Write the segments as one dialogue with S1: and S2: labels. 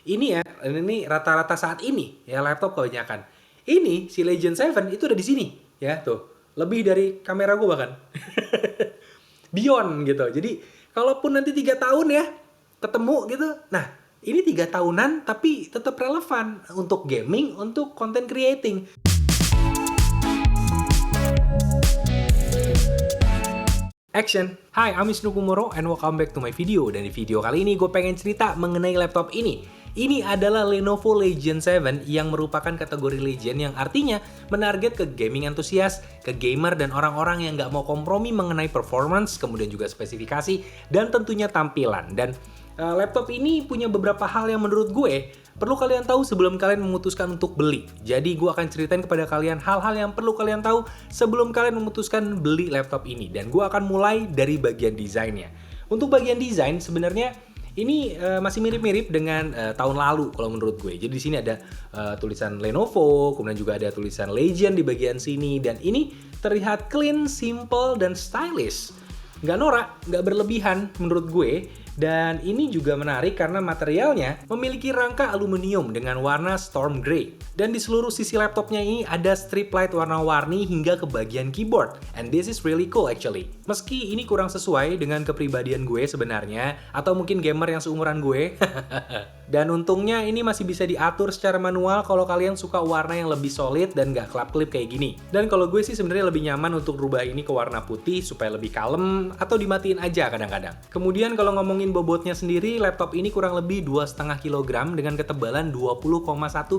S1: Ini rata-rata saat ini ya laptop kebanyakan. Ini si Legion 7 itu udah di sini ya tuh. Lebih dari kamera gue bahkan. Beyond gitu. Jadi kalaupun nanti 3 tahun ya ketemu gitu. Nah, ini 3 tahunan tapi tetap relevan untuk gaming, untuk content creating. Action! Hai, I'm Wisnu Kumoro and welcome back to my video. Dan di video kali ini gue pengen cerita mengenai laptop ini. Ini adalah Lenovo Legion 7 yang merupakan kategori Legion yang artinya menarget ke gaming antusias, ke gamer dan orang-orang yang nggak mau kompromi mengenai performance, kemudian juga spesifikasi, dan tentunya tampilan. Dan laptop ini punya beberapa hal yang menurut gue perlu kalian tahu sebelum kalian memutuskan untuk beli. Jadi gue akan ceritain kepada kalian hal-hal yang perlu kalian tahu sebelum kalian memutuskan beli laptop ini. Dan gue akan mulai dari bagian desainnya. Untuk bagian desain sebenarnya ini masih mirip-mirip dengan tahun lalu kalau menurut gue. Jadi di sini ada tulisan Lenovo, kemudian juga ada tulisan Legion di bagian sini. Dan ini terlihat clean, simple, dan stylish. Nggak norak, nggak berlebihan menurut gue. Dan ini juga menarik karena materialnya memiliki rangka aluminium dengan warna storm grey. Dan di seluruh sisi laptopnya ini ada strip light warna-warni hingga ke bagian keyboard. And this is really cool actually. Meski ini kurang sesuai dengan kepribadian gue sebenarnya, atau mungkin gamer yang seumuran gue. Dan untungnya ini masih bisa diatur secara manual kalau kalian suka warna yang lebih solid dan nggak kelap-kelip kayak gini. Dan kalau gue sih sebenarnya lebih nyaman untuk rubah ini ke warna putih supaya lebih kalem atau dimatiin aja kadang-kadang. Kemudian kalau ngomongin bobotnya sendiri, laptop ini kurang lebih 2,5 kg dengan ketebalan 20,1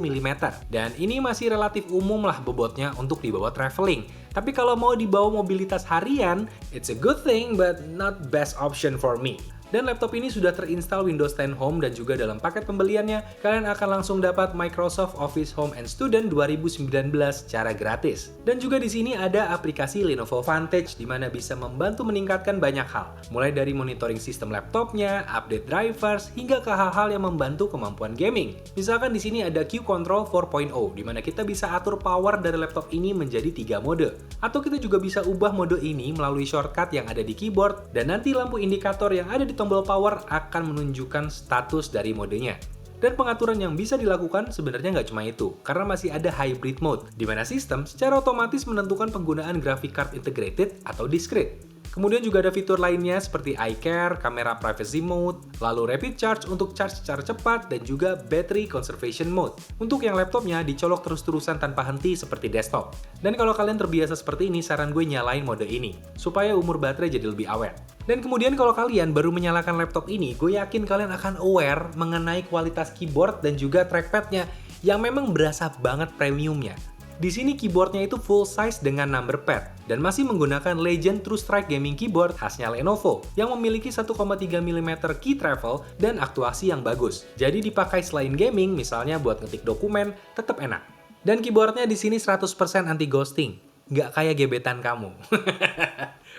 S1: mm. Dan ini masih relatif umum lah bobotnya untuk dibawa traveling. Tapi kalau mau dibawa mobilitas harian, it's a good thing but not best option for me. Dan laptop ini sudah terinstall Windows 10 Home dan juga dalam paket pembeliannya, kalian akan langsung dapat Microsoft Office Home and Student 2019 secara gratis. Dan juga di sini ada aplikasi Lenovo Vantage di mana bisa membantu meningkatkan banyak hal. Mulai dari monitoring sistem laptopnya, update drivers, hingga ke hal-hal yang membantu kemampuan gaming. Misalkan di sini ada Q Control 4.0 di mana kita bisa atur power dari laptop ini menjadi 3 mode. Atau kita juga bisa ubah mode ini melalui shortcut yang ada di keyboard dan nanti lampu indikator yang ada di tombol power akan menunjukkan status dari modenya. Dan pengaturan yang bisa dilakukan sebenarnya nggak cuma itu, karena masih ada hybrid mode, di mana sistem secara otomatis menentukan penggunaan graphic card integrated atau discrete. Kemudian juga ada fitur lainnya seperti eye care, kamera privacy mode, lalu rapid charge untuk charge secara cepat, dan juga battery conservation mode. Untuk yang laptopnya dicolok terus-terusan tanpa henti seperti desktop. Dan kalau kalian terbiasa seperti ini, saran gue nyalain mode ini, supaya umur baterai jadi lebih awet. Dan kemudian kalau kalian baru menyalakan laptop ini, gue yakin kalian akan aware mengenai kualitas keyboard dan juga trackpadnya yang memang berasa banget premiumnya. Di sini keyboardnya itu full size dengan number pad dan masih menggunakan Legion TrueStrike Gaming Keyboard khasnya Lenovo yang memiliki 1,3 mm key travel dan aktuasi yang bagus. Jadi dipakai selain gaming, misalnya buat ngetik dokumen, tetap enak. Dan keyboardnya di sini 100% anti ghosting, nggak kayak gebetan kamu.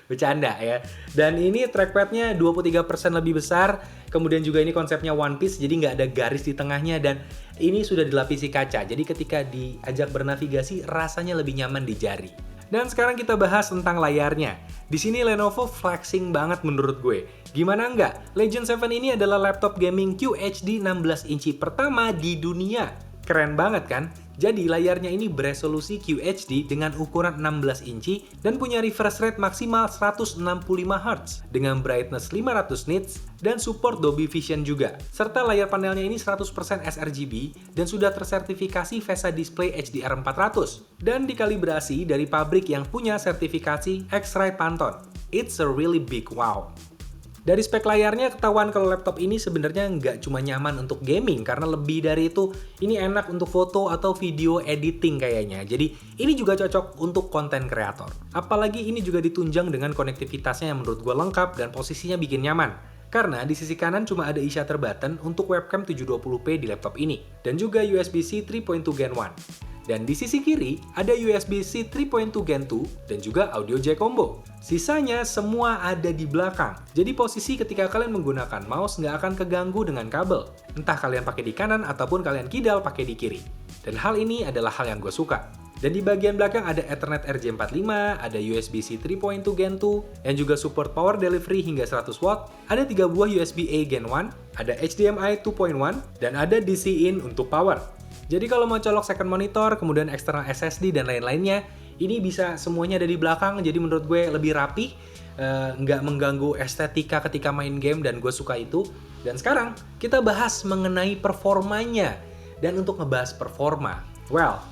S1: Bercanda ya. Dan ini trackpadnya 23% lebih besar. Kemudian juga ini konsepnya one piece, jadi nggak ada garis di tengahnya. Dan ini sudah dilapisi kaca, jadi ketika diajak bernavigasi rasanya lebih nyaman di jari. Dan sekarang kita bahas tentang layarnya. Di sini Lenovo flexing banget menurut gue. Gimana nggak? Legion 7 ini adalah laptop gaming QHD 16 inci pertama di dunia. Keren banget kan? Jadi layarnya ini beresolusi QHD dengan ukuran 16 inci dan punya refresh rate maksimal 165 Hz dengan brightness 500 nits dan support Dolby Vision juga. Serta layar panelnya ini 100% sRGB dan sudah tersertifikasi VESA Display HDR400 dan dikalibrasi dari pabrik yang punya sertifikasi X-Ray Pantone. It's a really big wow. Dari spek layarnya ketahuan kalau laptop ini sebenarnya nggak cuma nyaman untuk gaming, karena lebih dari itu, ini enak untuk foto atau video editing kayaknya. Jadi ini juga cocok untuk konten kreator. Apalagi ini juga ditunjang dengan konektivitasnya yang menurut gue lengkap dan posisinya bikin nyaman. Karena di sisi kanan cuma ada eShutter button untuk webcam 720p di laptop ini, dan juga USB-C 3.2 Gen 1. Dan di sisi kiri ada USB-C 3.2 Gen 2 dan juga audio jack combo. Sisanya semua ada di belakang. Jadi posisi ketika kalian menggunakan mouse nggak akan keganggu dengan kabel. Entah kalian pakai di kanan ataupun kalian kidal pakai di kiri. Dan hal ini adalah hal yang gue suka. Dan di bagian belakang ada Ethernet RJ45, ada USB-C 3.2 Gen 2, yang juga support power delivery hingga 100 watt, ada 3 buah USB-A Gen 1, ada HDMI 2.1, dan ada DC-in untuk power. Jadi kalau mau colok second monitor, kemudian external SSD dan lain-lainnya, ini bisa semuanya ada di belakang, jadi menurut gue lebih rapi, nggak mengganggu estetika ketika main game, dan gue suka itu. Dan sekarang kita bahas mengenai performanya. Dan untuk ngebahas performa, well,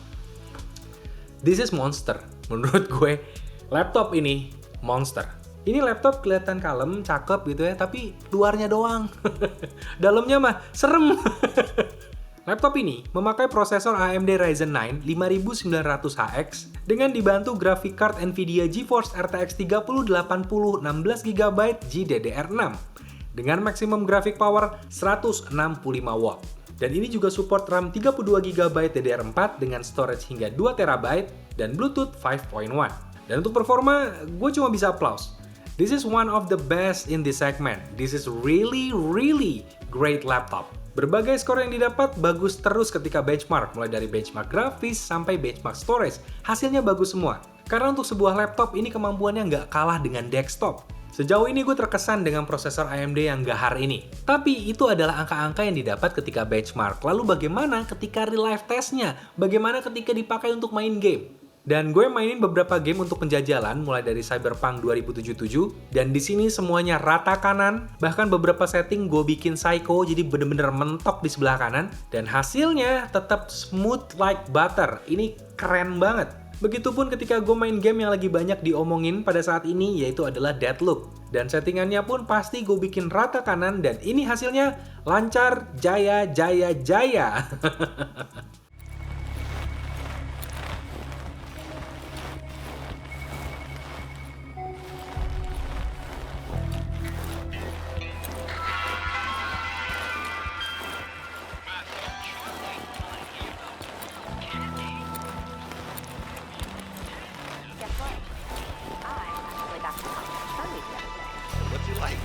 S1: this is monster. Menurut gue, laptop ini monster. Ini laptop kelihatan kalem, cakep gitu ya, tapi luarnya doang. Dalamnya mah serem. Laptop ini memakai prosesor AMD Ryzen 9 5900HX dengan dibantu graphic card Nvidia GeForce RTX 3080 16GB GDDR6 dengan maksimum graphic power 165 watt. Dan ini juga support RAM 32GB DDR4 dengan storage hingga 2TB dan Bluetooth 5.1. Dan untuk performa, gue cuma bisa applause. This is one of the best in this segment. This is really great laptop. Berbagai skor yang didapat bagus terus ketika benchmark, mulai dari benchmark grafis sampai benchmark storage. Hasilnya bagus semua. Karena untuk sebuah laptop ini kemampuannya nggak kalah dengan desktop. Sejauh ini gue terkesan dengan prosesor AMD yang gahar ini. Tapi itu adalah angka-angka yang didapat ketika benchmark. Lalu bagaimana ketika real life testnya? Bagaimana ketika dipakai untuk main game? Dan gue mainin beberapa game untuk penjajalan, mulai dari Cyberpunk 2077. Dan di sini semuanya rata kanan. Bahkan beberapa setting gue bikin psycho, jadi bener-bener mentok di sebelah kanan. Dan hasilnya tetap smooth like butter. Ini keren banget. Begitupun ketika gue main game yang lagi banyak diomongin pada saat ini, yaitu adalah Deathloop. Dan settingannya pun pasti gue bikin rata kanan, dan ini hasilnya lancar, jaya.
S2: What's he like?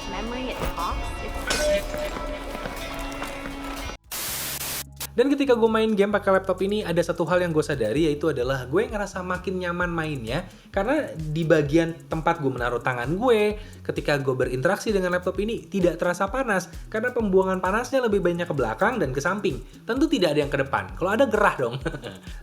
S2: Memory, it talks.
S1: Dan ketika gue main game pakai laptop ini, ada satu hal yang gue sadari, yaitu adalah gue ngerasa makin nyaman mainnya karena di bagian tempat gue menaruh tangan gue, ketika gue berinteraksi dengan laptop ini tidak terasa panas karena pembuangan panasnya lebih banyak ke belakang dan ke samping. Tentu tidak ada yang ke depan. Kalau ada gerah dong.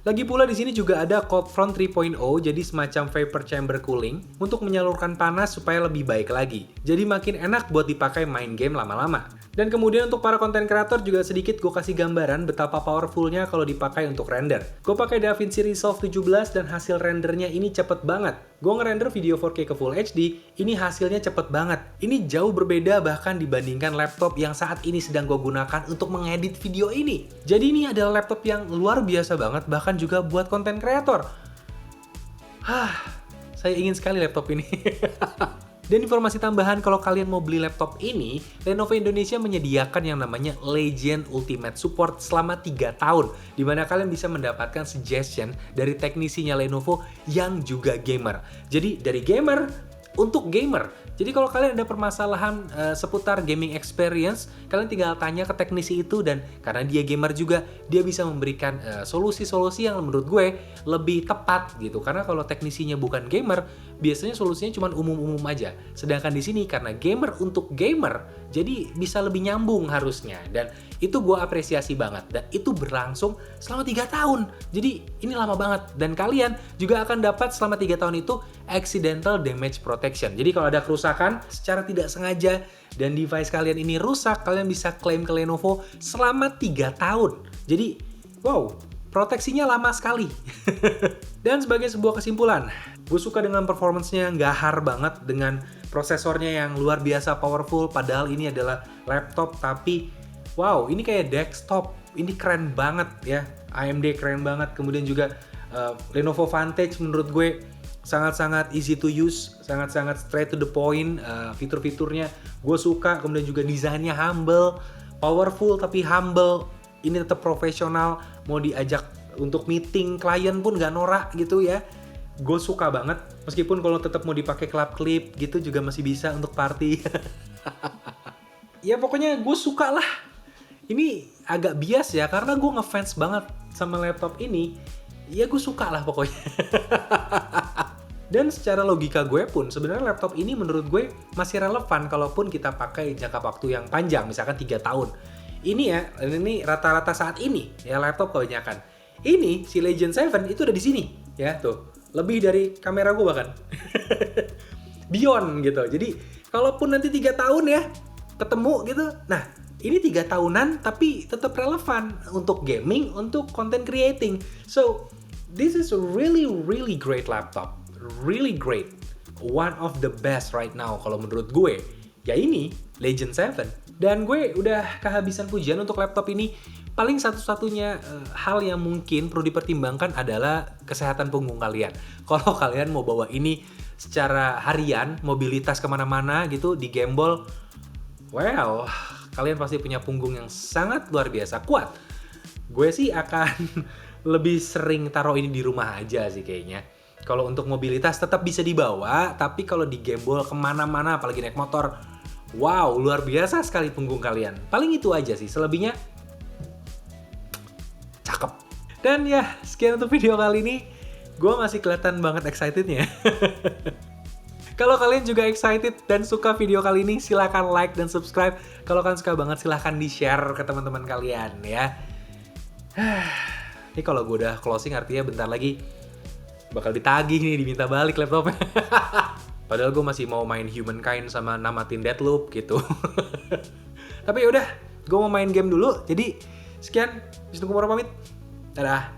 S1: Lagi pula di sini juga ada cold front 3.0, jadi semacam vapor chamber cooling untuk menyalurkan panas supaya lebih baik lagi. Jadi makin enak buat dipakai main game lama-lama. Dan kemudian untuk para konten kreator juga sedikit gue kasih gambaran betapa powerfulnya kalau dipakai untuk render. Gue pakai DaVinci Resolve 17 dan hasil rendernya ini cepet banget. Gue ngerender video 4K ke Full HD, ini hasilnya cepet banget. Ini jauh berbeda bahkan dibandingkan laptop yang saat ini sedang gue gunakan untuk mengedit video ini. Jadi ini adalah laptop yang luar biasa banget, bahkan juga buat konten kreator. Saya ingin sekali laptop ini. Dan informasi tambahan, kalau kalian mau beli laptop ini, Lenovo Indonesia menyediakan yang namanya Legend Ultimate Support selama 3 tahun, di mana kalian bisa mendapatkan suggestion dari teknisinya Lenovo yang juga gamer. Jadi dari gamer untuk gamer. Jadi kalau kalian ada permasalahan seputar gaming experience, kalian tinggal tanya ke teknisi itu, dan karena dia gamer juga, dia bisa memberikan solusi-solusi yang menurut gue lebih tepat gitu. Karena kalau teknisinya bukan gamer, biasanya solusinya cuma umum-umum aja. Sedangkan di sini karena gamer untuk gamer, jadi bisa lebih nyambung harusnya. Dan itu gue apresiasi banget. Dan itu berlangsung selama 3 tahun. Jadi ini lama banget. Dan kalian juga akan dapat selama 3 tahun itu accidental damage protection. Jadi kalau ada kerusakan secara tidak sengaja dan device kalian ini rusak, kalian bisa klaim ke Lenovo selama 3 tahun. Jadi, wow, proteksinya lama sekali. Dan sebagai sebuah kesimpulan, gue suka dengan performance-nya yang gahar banget, dengan prosesornya yang luar biasa powerful, padahal ini adalah laptop, tapi wow, ini kayak desktop. Ini keren banget ya, AMD keren banget. Kemudian juga Lenovo Vantage menurut gue sangat-sangat easy to use, sangat-sangat straight to the point. Fitur-fiturnya gue suka, kemudian juga desainnya humble, powerful tapi humble. Ini tetap profesional, mau diajak untuk meeting klien pun gak norak gitu ya. Gue suka banget, meskipun kalau tetap mau dipakai club clip gitu juga masih bisa untuk party. ya pokoknya gue suka lah. Ini agak bias ya, karena gue ngefans banget sama laptop ini. Ya gue suka lah pokoknya. Dan secara logika gue pun, sebenarnya laptop ini menurut gue masih relevan kalaupun kita pakai jangka waktu yang panjang, misalkan 3 tahun. Ini ya, ini rata-rata saat ini, ya laptop kebanyakan. Ini, si Legion 7 itu udah di sini, ya tuh. Lebih dari kamera gue bahkan. Beyond gitu. Jadi, kalaupun nanti 3 tahun ya, ketemu gitu, nah ini 3 tahunan tapi tetap relevan untuk gaming, untuk content creating. So, this is a really great laptop. Really great. One of the best right now kalau menurut gue. Ya ini, Legion 7. Dan gue udah kehabisan pujian untuk laptop ini. Paling satu-satunya hal yang mungkin perlu dipertimbangkan adalah kesehatan punggung kalian. Kalau kalian mau bawa ini secara harian, mobilitas kemana-mana gitu, di gembol, well, kalian pasti punya punggung yang sangat luar biasa kuat. Gue sih akan lebih sering taruh ini di rumah aja sih kayaknya. Kalau untuk mobilitas tetap bisa dibawa, tapi kalau di gembol kemana-mana, apalagi naik motor, wow, luar biasa sekali punggung kalian. Paling itu aja sih, selebihnya cakep. Dan ya, sekian untuk video kali ini. Gue masih kelihatan banget excitednya. Kalau kalian juga excited dan suka video kali ini, silahkan like dan subscribe. Kalau kalian suka banget, silahkan di-share ke teman-teman kalian ya. Ini kalau gue udah closing artinya bentar lagi bakal ditagih nih, diminta balik laptopnya. Padahal gue masih mau main Humankind sama namatin Deathloop gitu. Tapi yaudah, gue mau main game dulu. Jadi sekian, Wisnu Kumoro pamit. Dadah.